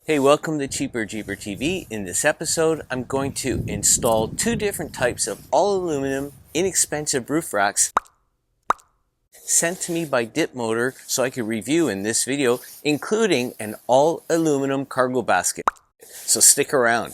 Hey, welcome to Cheaper Jeeper TV. In this episode, I'm going to install two different types of all aluminum, inexpensive roof racks sent to me by DIPMOTOR so I could review in this video, including an all aluminum cargo basket. So stick around.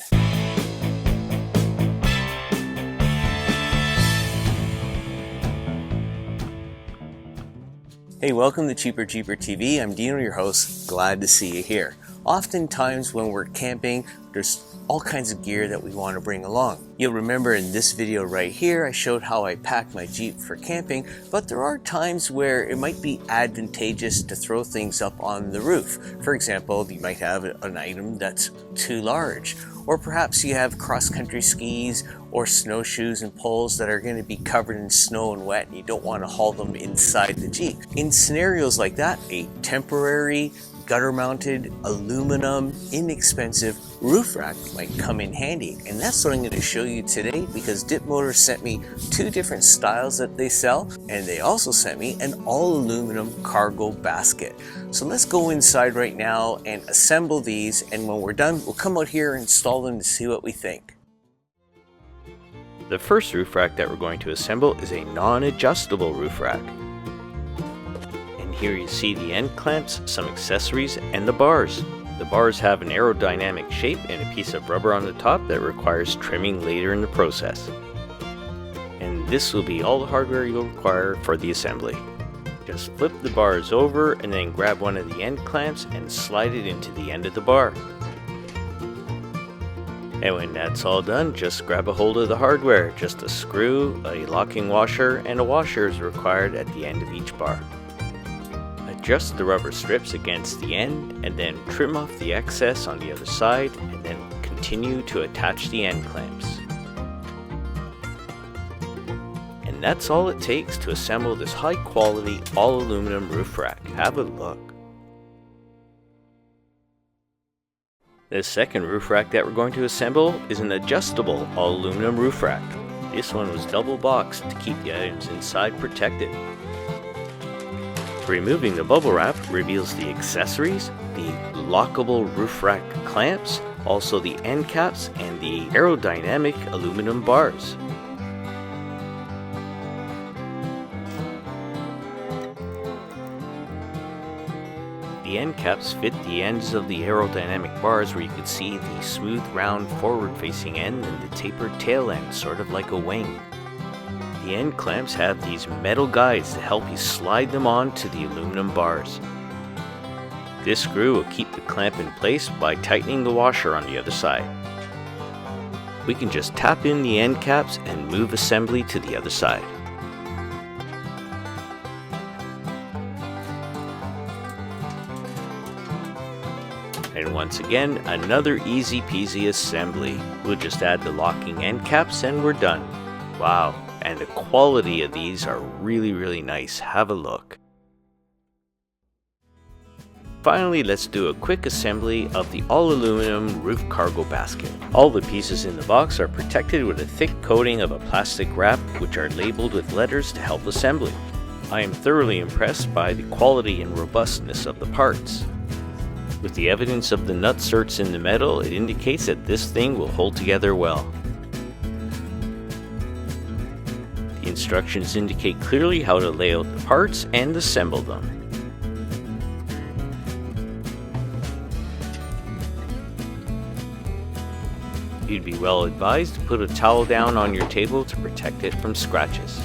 Hey, welcome to Cheaper Jeeper TV. I'm Dino, your host. Glad to see you here. Oftentimes when we're camping, there's all kinds of gear that we want to bring along. You'll remember in this video right here, I showed how I pack my Jeep for camping, but there are times where it might be advantageous to throw things up on the roof. For example, you might have an item that's too large, or perhaps you have cross-country skis or snowshoes and poles that are going to be covered in snow and wet and you don't want to haul them inside the Jeep. In scenarios like that, a temporary gutter-mounted aluminum inexpensive roof rack might come in handy, and that's what I'm going to show you today because DIPMOTOR sent me two different styles that they sell, and they also sent me an all aluminum cargo basket. So let's go inside right now and assemble these, and when we're done we'll come out here and install them to see what we think. The first roof rack that we're going to assemble is a non-adjustable roof rack. Here you see the end clamps, some accessories, and the bars. The bars have an aerodynamic shape and a piece of rubber on the top that requires trimming later in the process. And this will be all the hardware you'll require for the assembly. Just flip the bars over and then grab one of the end clamps and slide it into the end of the bar. And when that's all done, just grab a hold of the hardware. Just a screw, a locking washer, and a washer is required at the end of each bar. Adjust the rubber strips against the end and then trim off the excess on the other side and then continue to attach the end clamps. And that's all it takes to assemble this high quality all aluminum roof rack. Have a look. The second roof rack that we're going to assemble is an adjustable all aluminum roof rack. This one was double boxed to keep the items inside protected. Removing the bubble wrap reveals the accessories, the lockable roof rack clamps, also the end caps and the aerodynamic aluminum bars. The end caps fit the ends of the aerodynamic bars where you could see the smooth round forward facing end and the tapered tail end, sort of like a wing. The end clamps have these metal guides to help you slide them on to the aluminum bars. This screw will keep the clamp in place by tightening the washer on the other side. We can just tap in the end caps and move assembly to the other side. And once again, another easy peasy assembly. We'll just add the locking end caps and we're done. Wow. And the quality of these are really nice. Have a look. Finally, let's do a quick assembly of the all aluminum roof cargo basket. All the pieces in the box are protected with a thick coating of a plastic wrap which are labeled with letters to help assembly. I am thoroughly impressed by the quality and robustness of the parts. With the evidence of the nutserts in the metal, it indicates that this thing will hold together well. The instructions indicate clearly how to lay out the parts and assemble them. You'd be well advised to put a towel down on your table to protect it from scratches.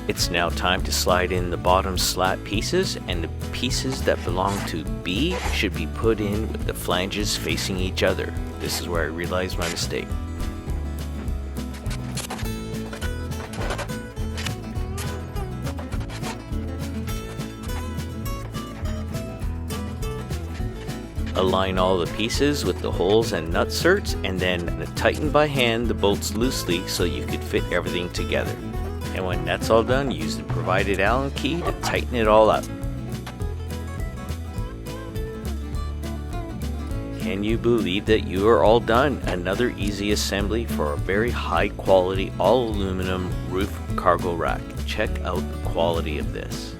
It's now time to slide in the bottom slat pieces, and the pieces that belong to B should be put in with the flanges facing each other. This is where I realized my mistake. Align all the pieces with the holes and nutserts and then tighten by hand the bolts loosely so you could fit everything together. And when that's all done, use the provided Allen key to tighten it all up. Can you believe that you are all done? Another easy assembly for a very high quality all aluminum roof cargo rack. Check out the quality of this.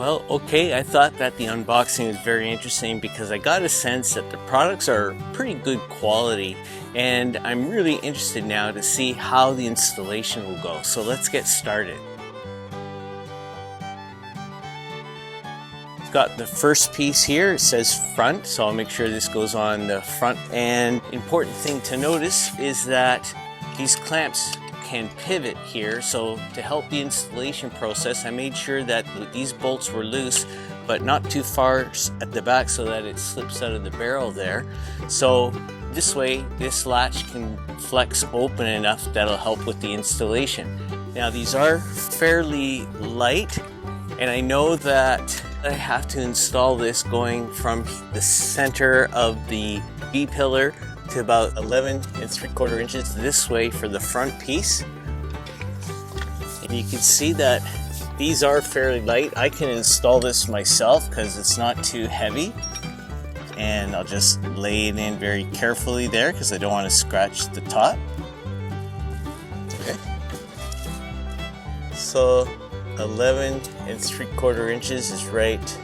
Well, okay, I thought that the unboxing was very interesting because I got a sense that the products are pretty good quality, and I'm really interested now to see how the installation will go. So let's get started. Got the first piece here, it says front, so I'll make sure this goes on the front. And important thing to notice is that these clamps can pivot here, so to help the installation process I made sure that these bolts were loose but not too far at the back so that it slips out of the barrel there. So this way this latch can flex open enough that'll help with the installation. Now these are fairly light, and I know that I have to install this going from the center of the B-pillar to about 11 3/4 inches this way for the front piece. And you can see that these are fairly light. I can install this myself because it's not too heavy. And I'll just lay it in very carefully there because I don't want to scratch the top. Okay. So 11 3/4 inches is right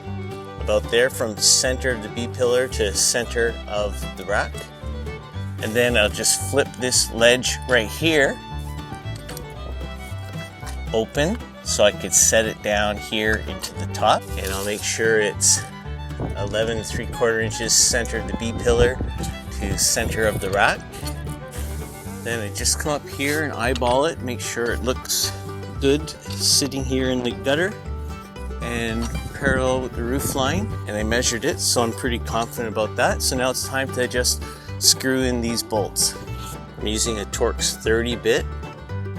about there from center of the B-pillar to center of the rack. And then I'll just flip this ledge right here open so I could set it down here into the top, and I'll make sure it's 11 3/4 inches center of the B-pillar to center of the rack. Then I just come up here and eyeball it, make sure it looks good sitting here in the gutter and parallel with the roof line, and I measured it, so I'm pretty confident about that. So now it's time to just screw in these bolts. I'm using a Torx 30 bit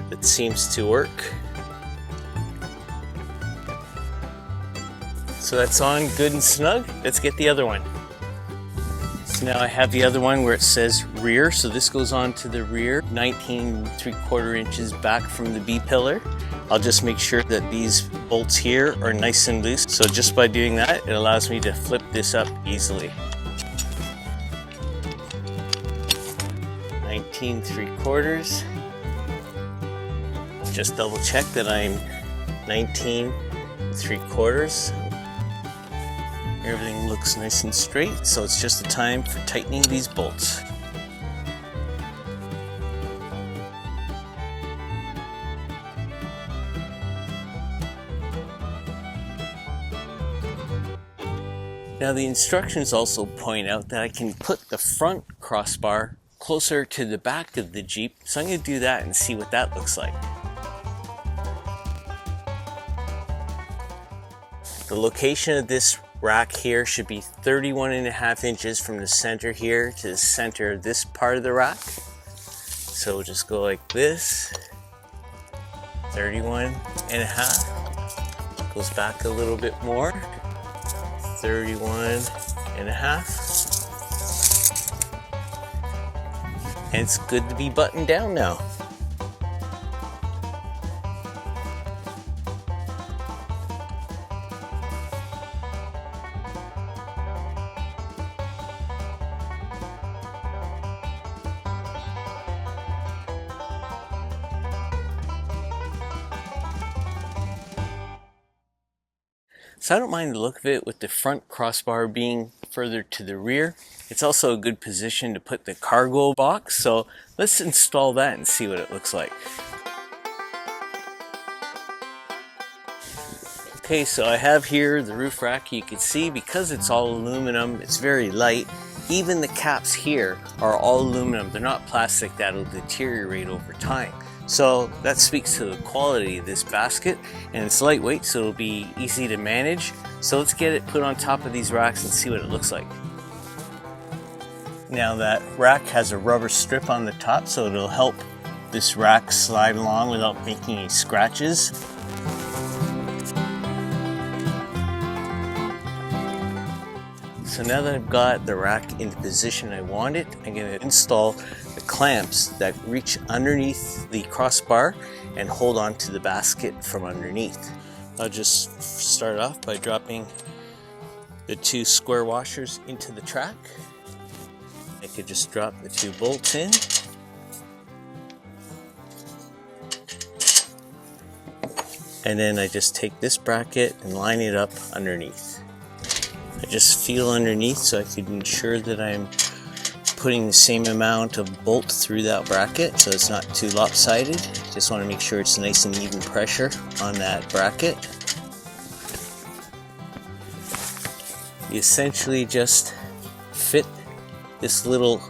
that seems to work. So that's on good and snug. Let's get the other one. So now I have the other one where it says rear, so this goes on to the rear, 19 3/4 inches back from the B-pillar. I'll just make sure that these bolts here are nice and loose. So just by doing that, it allows me to flip this up easily. 19 3/4. Just double check that I'm 19 3/4. Everything looks nice and straight, so it's just the time for tightening these bolts. Now the instructions also point out that I can put the front crossbar closer to the back of the Jeep, so I'm going to do that and see what that looks like. The location of this rack here should be 31.5 inches from the center here to the center of this part of the rack. So we'll just go like this, 31.5, goes back a little bit more, 31.5. And it's good to be buttoned down now. So I don't mind the look of it with the front crossbar being further to the rear. It's also a good position to put the cargo box, so let's install that and see what it looks like. Okay, so I have here the roof rack. You can see because it's all aluminum, it's very light. Even the caps here are all aluminum. They're not plastic that'll deteriorate over time. So that speaks to the quality of this basket, and it's lightweight, so it'll be easy to manage. So let's get it put on top of these racks and see what it looks like. Now that rack has a rubber strip on the top, so it'll help this rack slide along without making any scratches. So now that I've got the rack in the position I want it, I'm going to install the clamps that reach underneath the crossbar and hold on to the basket from underneath. I'll just start off by dropping the two square washers into the track. I could just drop the two bolts in. And then I just take this bracket and line it up underneath. I just feel underneath so I can ensure that I'm putting the same amount of bolt through that bracket so it's not too lopsided. Just want to make sure it's nice and even pressure on that bracket. You essentially just fit this little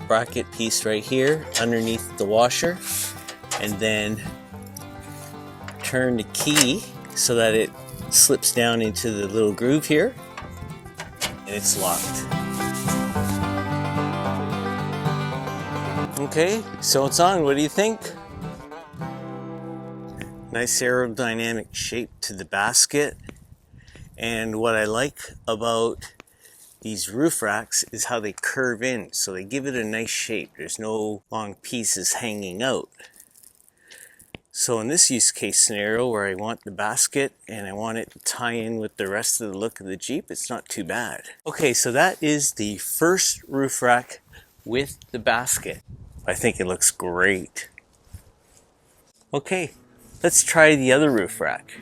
bracket piece right here underneath the washer, and then turn the key so that it slips down into the little groove here, and it's locked. Okay, so it's on. What do you think? Nice aerodynamic shape to the basket. And what I like about these roof racks is how they curve in, so they give it a nice shape. There's no long pieces hanging out. So in this use case scenario where I want the basket and I want it to tie in with the rest of the look of the Jeep, it's not too bad. Okay, so that is the first roof rack with the basket. I think it looks great. Okay, let's try the other roof rack.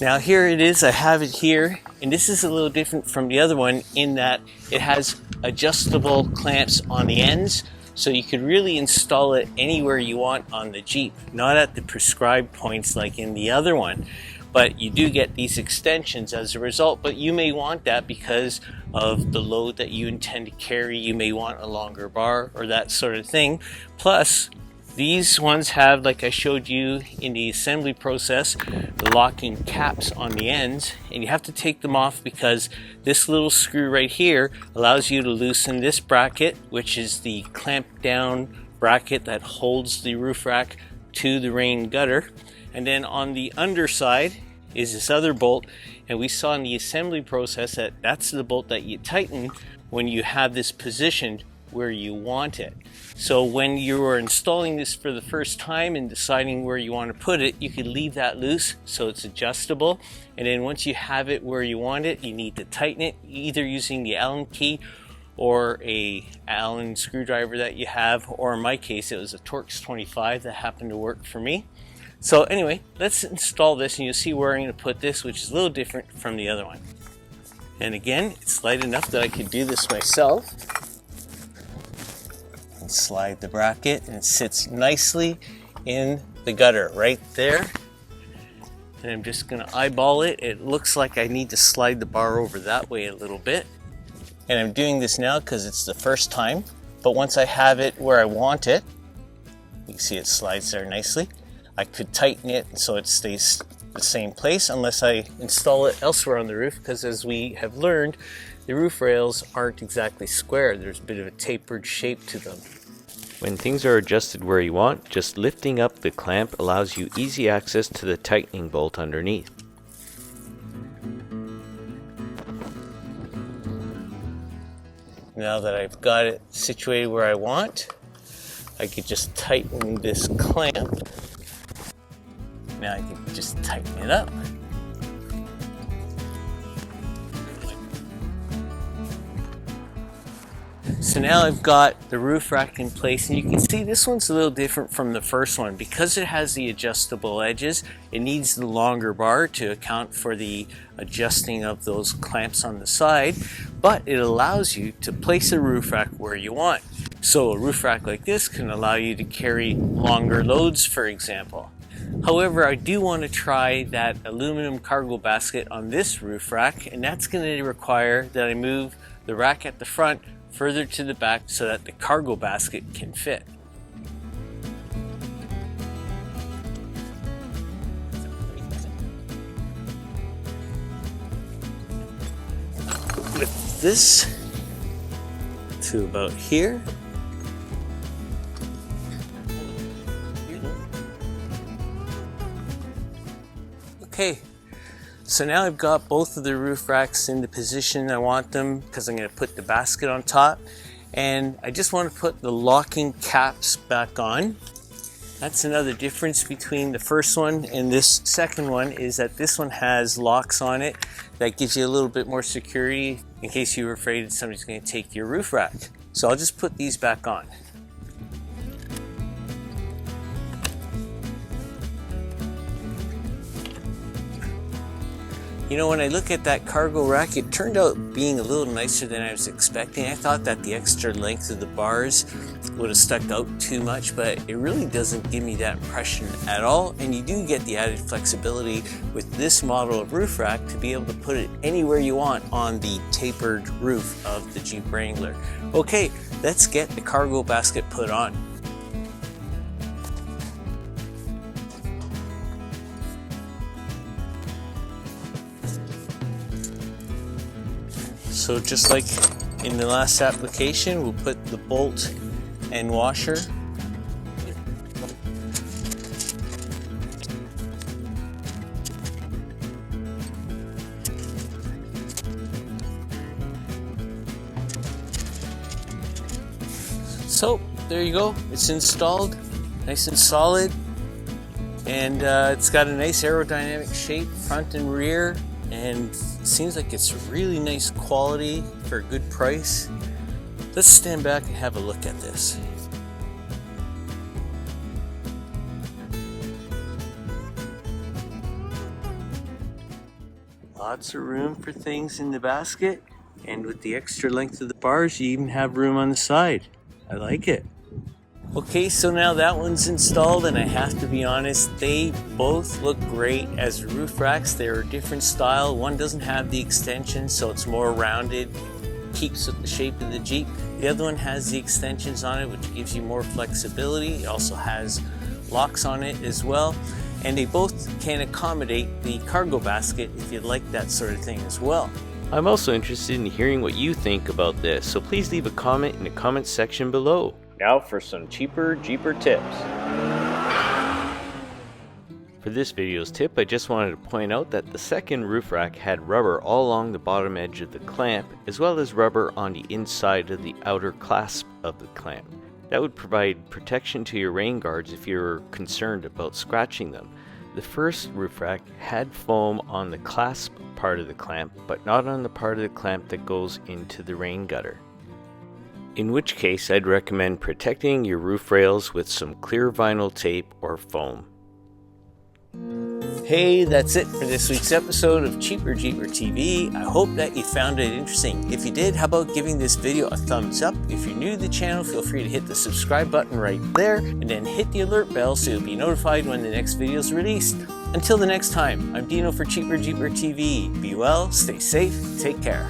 Now here it is, I have it here, and this is a little different from the other one in that it has adjustable clamps on the ends, so you could really install it anywhere you want on the Jeep, not at the prescribed points like in the other one, but you do get these extensions as a result. But you may want that because of the load that you intend to carry. You may want a longer bar or that sort of thing. Plus, these ones have, like I showed you in the assembly process, the locking caps on the ends, and you have to take them off because this little screw right here allows you to loosen this bracket, which is the clamp down bracket that holds the roof rack to the rain gutter. And then on the underside is this other bolt, and we saw in the assembly process that that's the bolt that you tighten when you have this positioned where you want it. So when you are installing this for the first time and deciding where you want to put it, you can leave that loose so it's adjustable. And then once you have it where you want it, you need to tighten it, either using the Allen key or a Allen screwdriver that you have, or in my case it was a Torx 25 that happened to work for me. So anyway, let's install this and you'll see where I'm going to put this, which is a little different from the other one. And again, it's light enough that I could do this myself. And slide the bracket, and it sits nicely in the gutter right there. And I'm just going to eyeball it. It looks like I need to slide the bar over that way a little bit. And I'm doing this now because it's the first time. But once I have it where I want it, you can see it slides there nicely. I could tighten it so it stays the same place unless I install it elsewhere on the roof, because as we have learned, the roof rails aren't exactly square. There's a bit of a tapered shape to them. When things are adjusted where you want, just lifting up the clamp allows you easy access to the tightening bolt underneath. Now that I've got it situated where I want, I could just tighten this clamp. Now I can just tighten it up. So now I've got the roof rack in place, and you can see this one's a little different from the first one. Because it has the adjustable edges, it needs the longer bar to account for the adjusting of those clamps on the side, but it allows you to place a roof rack where you want. So a roof rack like this can allow you to carry longer loads, for example. However, I do want to try that aluminum cargo basket on this roof rack, and that's going to require that I move the rack at the front further to the back so that the cargo basket can fit. Lift this to about here. Okay, so now I've got both of the roof racks in the position I want them, because I'm going to put the basket on top, and I just want to put the locking caps back on. That's another difference between the first one and this second one, is that this one has locks on it that gives you a little bit more security in case you were afraid that somebody's going to take your roof rack. So I'll just put these back on. You know, when I look at that cargo rack, it turned out being a little nicer than I was expecting. I thought that the extra length of the bars would have stuck out too much, but it really doesn't give me that impression at all. And you do get the added flexibility with this model of roof rack to be able to put it anywhere you want on the tapered roof of the Jeep Wrangler. Okay, let's get the cargo basket put on. So just like in the last application, we'll put the bolt and washer. So there you go, it's installed, nice and solid, and it's got a nice aerodynamic shape, front and rear, and seems like it's really nice quality for a good price. Let's stand back and have a look at this. Lots of room for things in the basket, and with the extra length of the bars, you even have room on the side. I like it. Okay, so now that one's installed, and I have to be honest, they both look great as roof racks. They're a different style. One doesn't have the extension, so it's more rounded, keeps with the shape of the Jeep. The other one has the extensions on it, which gives you more flexibility. It also has locks on it as well, and they both can accommodate the cargo basket if you'd like that sort of thing as well. I'm also interested in hearing what you think about this, so please leave a comment in the comment section below. Now for some cheaper Jeeper tips. For this video's tip, I just wanted to point out that the second roof rack had rubber all along the bottom edge of the clamp, as well as rubber on the inside of the outer clasp of the clamp. That would provide protection to your rain guards if you're concerned about scratching them. The first roof rack had foam on the clasp part of the clamp, but not on the part of the clamp that goes into the rain gutter. In which case, I'd recommend protecting your roof rails with some clear vinyl tape or foam. Hey, that's it for this week's episode of Cheaper Jeeper TV. I hope that you found it interesting. If you did, how about giving this video a thumbs up? If you're new to the channel, feel free to hit the subscribe button right there, and then hit the alert bell so you'll be notified when the next video is released. Until the next time, I'm Dino for Cheaper Jeeper TV. Be well, stay safe, take care.